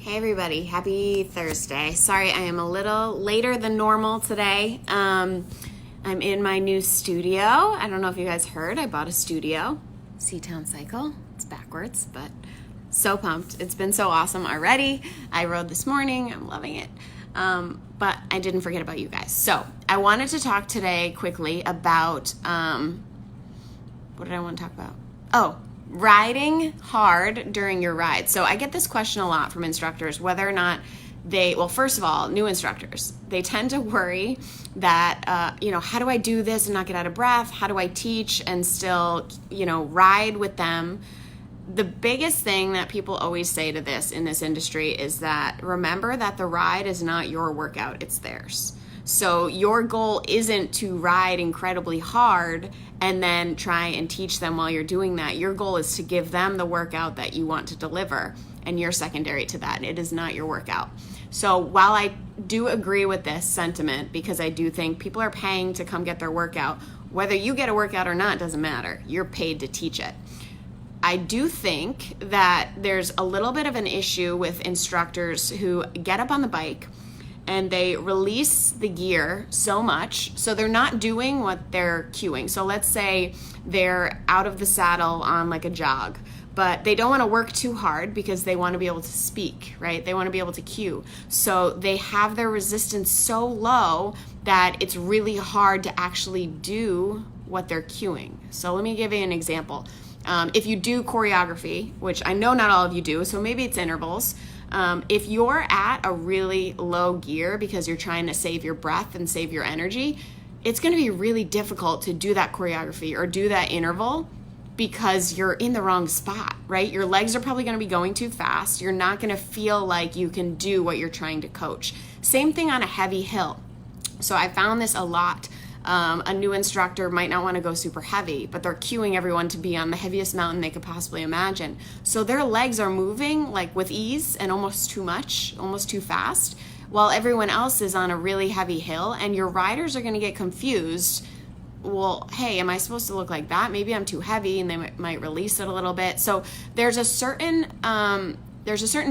Hey everybody, happy Thursday. Sorry I am a little later than normal today. I'm in my new studio. I don't know if you guys heard, I bought a studio. Seatown Cycle. It's backwards, but so pumped. It's been so awesome already. I rode this morning, I'm loving it. But I didn't forget about you guys. So I wanted to talk today quickly about, what did I want to talk about? Oh, riding hard during your ride. So I get this question a lot from instructors, whether or not first of all, new instructors, they tend to worry that, how do I do this and not get out of breath? How do I teach and still, ride with them? The biggest thing that people always say to this in this industry is that remember that the ride is not your workout, it's theirs. So your goal isn't to ride incredibly hard and then try and teach them while you're doing that. Your goal is to give them the workout that you want to deliver, and you're secondary to that. It is not your workout. So while I do agree with this sentiment, because I do think people are paying to come get their workout, whether you get a workout or not doesn't matter. You're paid to teach it. I do think that there's a little bit of an issue with instructors who get up on the bike and they release the gear so much, so they're not doing what they're cueing. So let's say they're out of the saddle on like a jog, but they don't want to work too hard because they want to be able to speak, right? They want to be able to cue. So they have their resistance so low that it's really hard to actually do what they're cueing. So let me give you an example. If you do choreography, which I know not all of you do, so maybe it's intervals. If you're at a really low gear because you're trying to save your breath and save your energy, it's going to be really difficult to do that choreography or do that interval because you're in the wrong spot, right? Your legs are probably going to be going too fast. You're not going to feel like you can do what you're trying to coach. Same thing on a heavy hill. So I found this a lot. A new instructor might not want to go super heavy, but they're cueing everyone to be on the heaviest mountain they could possibly imagine. So their legs are moving like with ease and almost too much, almost too fast, while everyone else is on a really heavy hill, and your riders are going to get confused. Well, hey, am I supposed to look like that? Maybe I'm too heavy, and they might release it a little bit. So there's a certain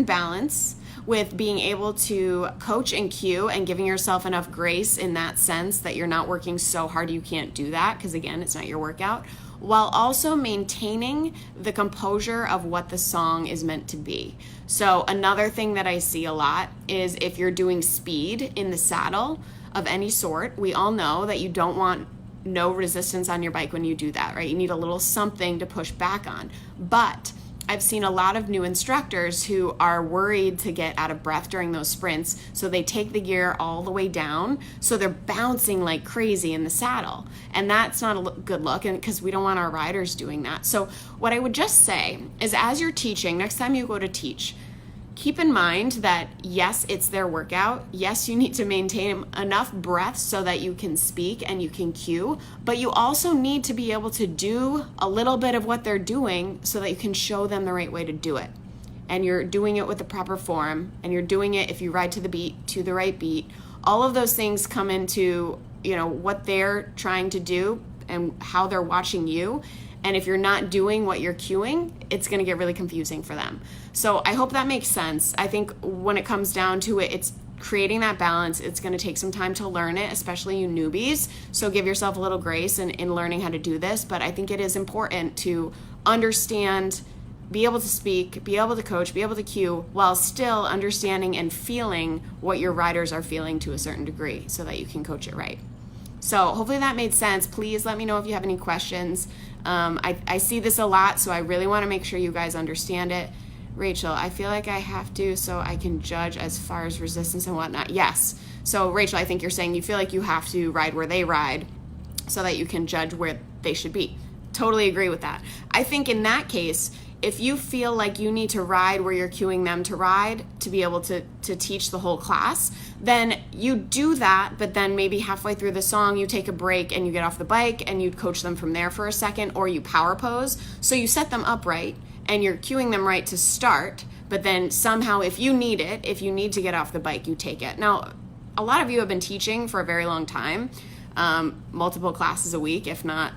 balance with being able to coach and cue and giving yourself enough grace in that sense that you're not working so hard you can't do that, because again, it's not your workout, while also maintaining the composure of what the song is meant to be. So another thing that I see a lot is if you're doing speed in the saddle of any sort, we all know that you don't want no resistance on your bike when you do that, right? You need a little something to push back on. But I've seen a lot of new instructors who are worried to get out of breath during those sprints, so they take the gear all the way down, so they're bouncing like crazy in the saddle. And that's not a good look, and because we don't want our riders doing that. So what I would just say is, as you're teaching, next time you go to teach, keep in mind that yes, it's their workout. Yes, you need to maintain enough breath so that you can speak and you can cue, but you also need to be able to do a little bit of what they're doing so that you can show them the right way to do it. And you're doing it with the proper form, and you're doing it, if you ride to the beat, to the right beat. All of those things come into, what they're trying to do and how they're watching you. And if you're not doing what you're cueing, it's going to get really confusing for them. So I hope that makes sense. I think when it comes down to it, it's creating that balance. It's going to take some time to learn it, especially you newbies. So give yourself a little grace in learning how to do this. But I think it is important to understand, be able to speak, be able to coach, be able to cue, while still understanding and feeling what your riders are feeling to a certain degree so that you can coach it right. So hopefully that made sense. Please let me know if you have any questions. I see this a lot, so I really want to make sure you guys understand it. Rachel, I feel like I have to so I can judge as far as resistance and whatnot. Yes. So Rachel, I think you're saying you feel like you have to ride where they ride so that you can judge where they should be. Totally agree with that. I think in that case, if you feel like you need to ride where you're cueing them to ride to be able to teach the whole class, then you do that, but then maybe halfway through the song, you take a break and you get off the bike and you coach them from there for a second, or you power pose. So you set them up right and you're cueing them right to start, but then somehow if you need to get off the bike, you take it. Now, a lot of you have been teaching for a very long time, multiple classes a week, if not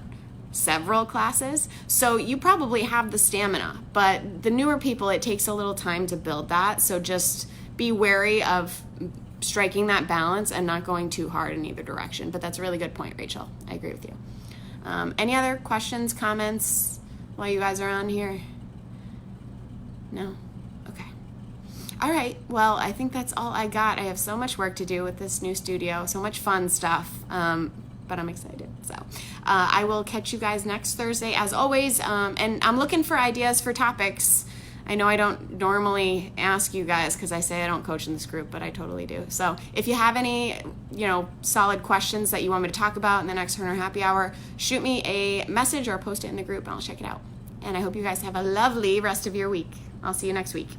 several classes. So you probably have the stamina, but the newer people, it takes a little time to build that. So just be wary of striking that balance and not going too hard in either direction. But that's a really good point, Rachel. I agree with you. Any other questions, comments while you guys are on here? No? Okay. All right. Well, I think that's all I got. I have so much work to do with this new studio, so much fun stuff. But I'm excited. So I will catch you guys next Thursday as always. And I'm looking for ideas for topics. I know I don't normally ask you guys because I say I don't coach in this group, but I totally do. So if you have any, solid questions that you want me to talk about in the next Turner Happy Hour, shoot me a message or post it in the group and I'll check it out. And I hope you guys have a lovely rest of your week. I'll see you next week.